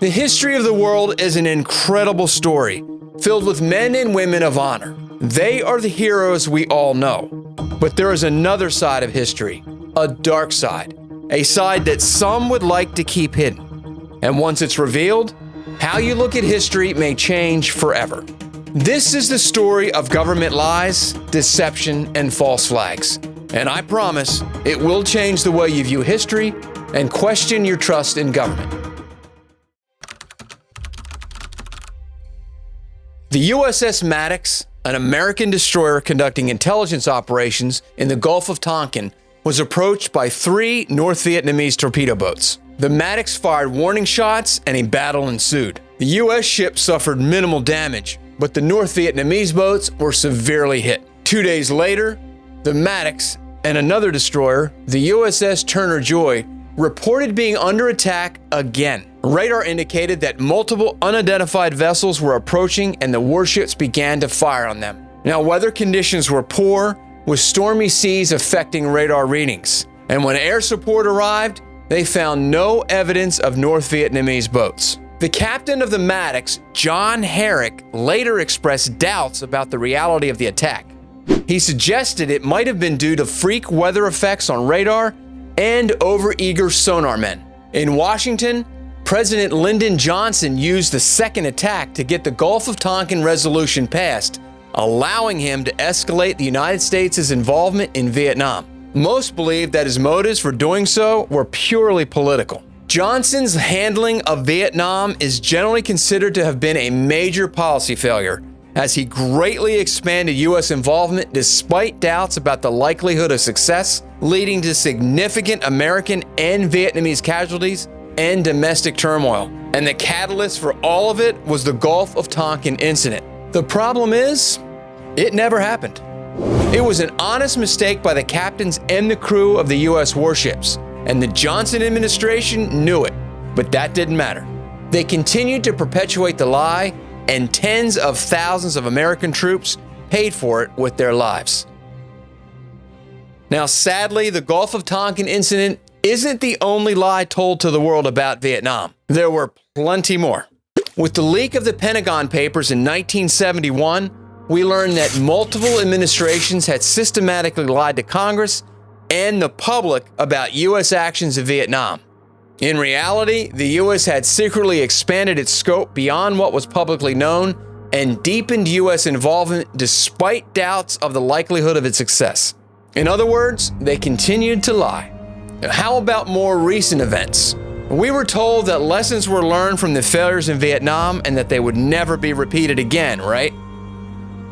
The history of the world is an incredible story, filled with men and women of honor. They are the heroes we all know. But there is another side of history, a dark side, a side that some would like to keep hidden. And once it's revealed, how you look at history may change forever. This is the story of government lies, deception, and false flags. And I promise it will change the way you view history and question your trust in government. The USS Maddox, an American destroyer conducting intelligence operations in the Gulf of Tonkin, was approached by 3 North Vietnamese torpedo boats. The Maddox fired warning shots and a battle ensued. The U.S. ship suffered minimal damage, but the North Vietnamese boats were severely hit. 2 days later, the Maddox and another destroyer, the USS Turner Joy, reported being under attack again. Radar indicated that multiple unidentified vessels were approaching and the warships began to fire on them. Now, weather conditions were poor, with stormy seas affecting radar readings. And when air support arrived, they found no evidence of North Vietnamese boats. The captain of the Maddox, John Herrick, later expressed doubts about the reality of the attack. He suggested it might have been due to freak weather effects on radar and overeager sonar men. In Washington, President Lyndon Johnson used the second attack to get the Gulf of Tonkin resolution passed, allowing him to escalate the United States' involvement in Vietnam. Most believe that his motives for doing so were purely political. Johnson's handling of Vietnam is generally considered to have been a major policy failure, as he greatly expanded U.S. involvement despite doubts about the likelihood of success, leading to significant American and Vietnamese casualties and domestic turmoil. And the catalyst for all of it was the Gulf of Tonkin incident. The problem is, it never happened. It was an honest mistake by the captains and the crew of the U.S. warships, and the Johnson administration knew it, but that didn't matter. They continued to perpetuate the lie, and tens of thousands of American troops paid for it with their lives. Now, sadly, the Gulf of Tonkin incident isn't the only lie told to the world about Vietnam. There were plenty more. With the leak of the Pentagon Papers in 1971, we learned that multiple administrations had systematically lied to Congress and the public about U.S. actions in Vietnam. In reality, the U.S. had secretly expanded its scope beyond what was publicly known and deepened U.S. involvement despite doubts of the likelihood of its success. In other words, they continued to lie. How about more recent events? We were told that lessons were learned from the failures in Vietnam and that they would never be repeated again, right?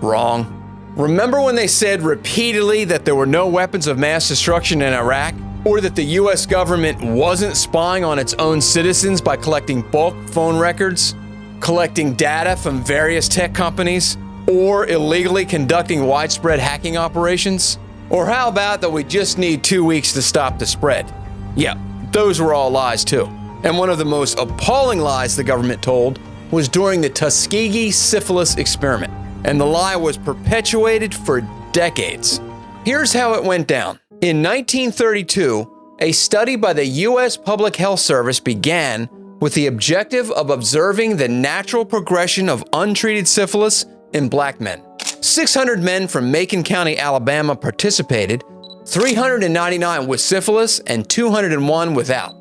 Wrong. Remember when they said repeatedly that there were no weapons of mass destruction in Iraq? Or that the U.S. government wasn't spying on its own citizens by collecting bulk phone records, collecting data from various tech companies, or illegally conducting widespread hacking operations? Or how about that we just need 2 weeks to stop the spread? Yeah, those were all lies too. And one of the most appalling lies the government told was during the Tuskegee syphilis experiment. And the lie was perpetuated for decades. Here's how it went down. In 1932, a study by the U.S. Public Health Service began with the objective of observing the natural progression of untreated syphilis in black men. 600 men from Macon County, Alabama participated, 399 with syphilis and 201 without.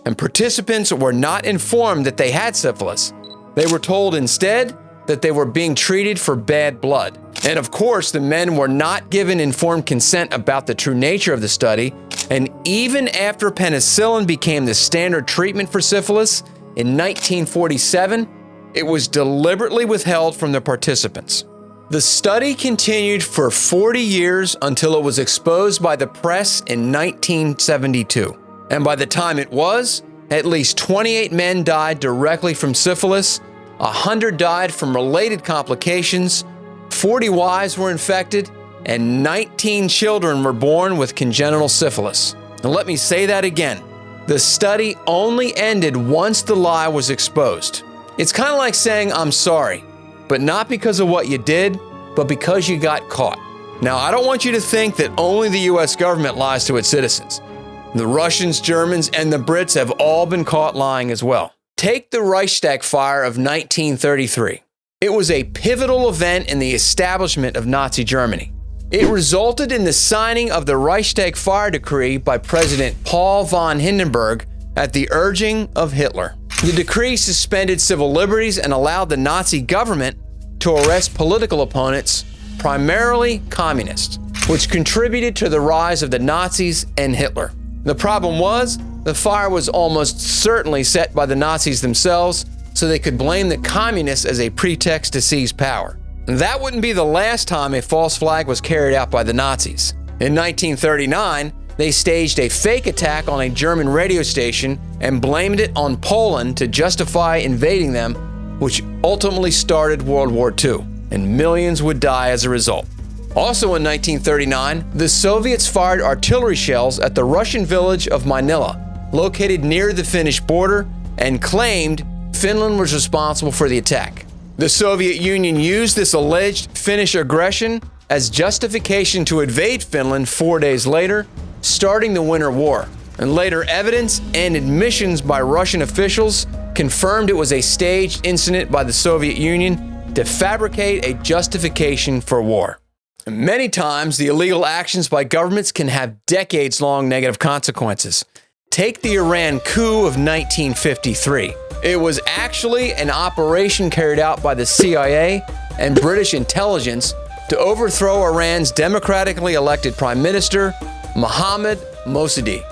And participants were not informed that they had syphilis. They were told instead that they were being treated for bad blood. And of course, the men were not given informed consent about the true nature of the study, and even after penicillin became the standard treatment for syphilis in 1947, it was deliberately withheld from the participants. The study continued for 40 years until it was exposed by the press in 1972. And by the time it was, at least 28 men died directly from syphilis, 100 died from related complications, 40 wives were infected, and 19 children were born with congenital syphilis. Now let me say that again. The study only ended once the lie was exposed. It's kind of like saying, I'm sorry, but not because of what you did, but because you got caught. Now, I don't want you to think that only the U.S. government lies to its citizens. The Russians, Germans, and the Brits have all been caught lying as well. Take the Reichstag fire of 1933. It was a pivotal event in the establishment of Nazi Germany. It resulted in the signing of the Reichstag fire decree by President Paul von Hindenburg at the urging of Hitler. The decree suspended civil liberties and allowed the Nazi government to arrest political opponents, primarily communists, which contributed to the rise of the Nazis and Hitler. The problem was, the fire was almost certainly set by the Nazis themselves, so they could blame the communists as a pretext to seize power. That wouldn't be the last time a false flag was carried out by the Nazis. In 1939, they staged a fake attack on a German radio station and blamed it on Poland to justify invading them, which ultimately started World War II, and millions would die as a result. Also in 1939, the Soviets fired artillery shells at the Russian village of Manila, located near the Finnish border, and claimed Finland was responsible for the attack. The Soviet Union used this alleged Finnish aggression as justification to invade Finland 4 days later, starting the Winter War. And later evidence and admissions by Russian officials confirmed it was a staged incident by the Soviet Union to fabricate a justification for war. Many times, the illegal actions by governments can have decades-long negative consequences. Take the Iran coup of 1953. It was actually an operation carried out by the CIA and British intelligence to overthrow Iran's democratically elected Prime Minister, Mohammad Mossadegh.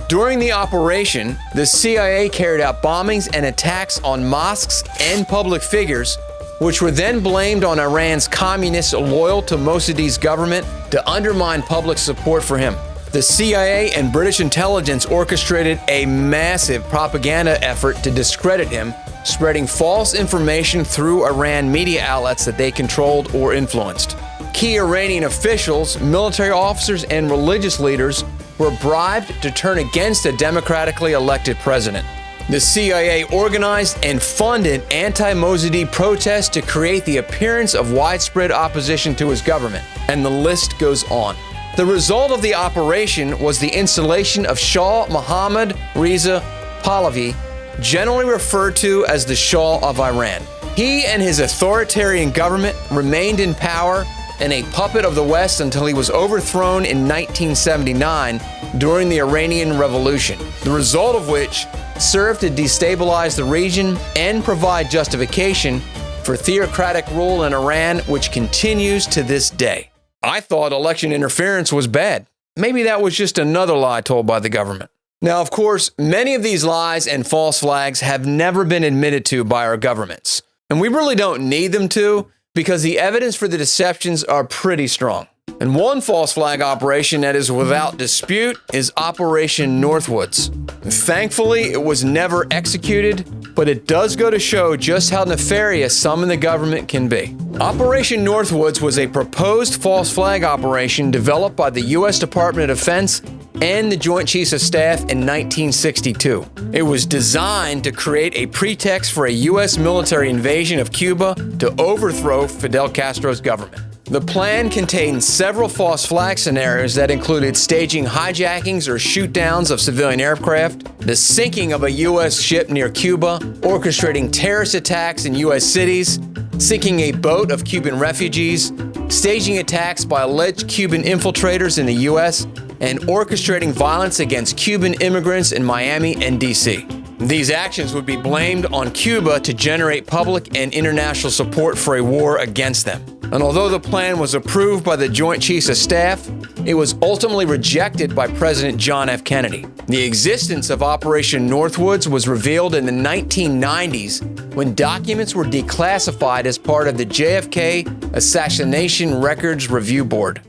During the operation, the CIA carried out bombings and attacks on mosques and public figures, which were then blamed on Iran's communists loyal to Mossadegh's government to undermine public support for him. The CIA and British intelligence orchestrated a massive propaganda effort to discredit him, spreading false information through Iran media outlets that they controlled or influenced. Key Iranian officials, military officers, and religious leaders were bribed to turn against a democratically elected president. The CIA organized and funded anti-Mossadegh protests to create the appearance of widespread opposition to his government, and the list goes on. The result of the operation was the installation of Shah Mohammad Reza Pahlavi, generally referred to as the Shah of Iran. He and his authoritarian government remained in power and a puppet of the West until he was overthrown in 1979 during the Iranian Revolution, the result of which served to destabilize the region and provide justification for theocratic rule in Iran, which continues to this day. I thought election interference was bad. Maybe that was just another lie told by the government. Now, of course, many of these lies and false flags have never been admitted to by our governments. And we really don't need them to, because the evidence for the deceptions are pretty strong. And one false flag operation that is without dispute is Operation Northwoods. Thankfully, it was never executed, but it does go to show just how nefarious some in the government can be. Operation Northwoods was a proposed false flag operation developed by the U.S. Department of Defense and the Joint Chiefs of Staff in 1962. It was designed to create a pretext for a U.S. military invasion of Cuba to overthrow Fidel Castro's government. The plan contained several false flag scenarios that included staging hijackings or shoot-downs of civilian aircraft, the sinking of a U.S. ship near Cuba, orchestrating terrorist attacks in U.S. cities, sinking a boat of Cuban refugees, staging attacks by alleged Cuban infiltrators in the U.S., and orchestrating violence against Cuban immigrants in Miami and D.C. These actions would be blamed on Cuba to generate public and international support for a war against them. And although the plan was approved by the Joint Chiefs of Staff, it was ultimately rejected by President John F. Kennedy. The existence of Operation Northwoods was revealed in the 1990s when documents were declassified as part of the JFK Assassination Records Review Board.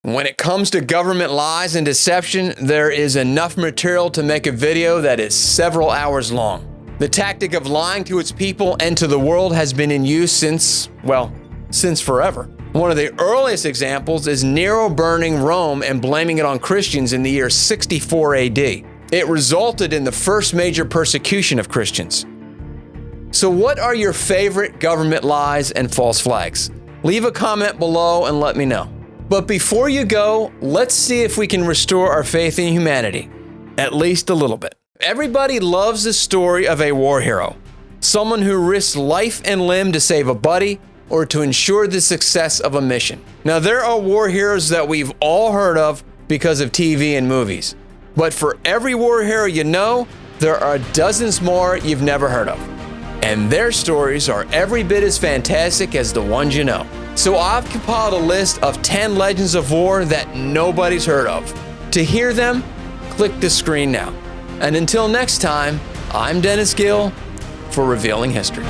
When it comes to government lies and deception, there is enough material to make a video that is several hours long. The tactic of lying to its people and to the world has been in use since forever. One of the earliest examples is Nero burning Rome and blaming it on Christians in the year 64 AD. It resulted in the first major persecution of Christians. So what are your favorite government lies and false flags? Leave a comment below and let me know. But before you go, let's see if we can restore our faith in humanity, at least a little bit. Everybody loves the story of a war hero, someone who risks life and limb to save a buddy or to ensure the success of a mission. Now, there are war heroes that we've all heard of because of TV and movies. But for every war hero you know, there are dozens more you've never heard of. And their stories are every bit as fantastic as the ones you know. So I've compiled a list of 10 legends of war that nobody's heard of. To hear them, click the screen now. And until next time, I'm Dennis Gill for Revealing History.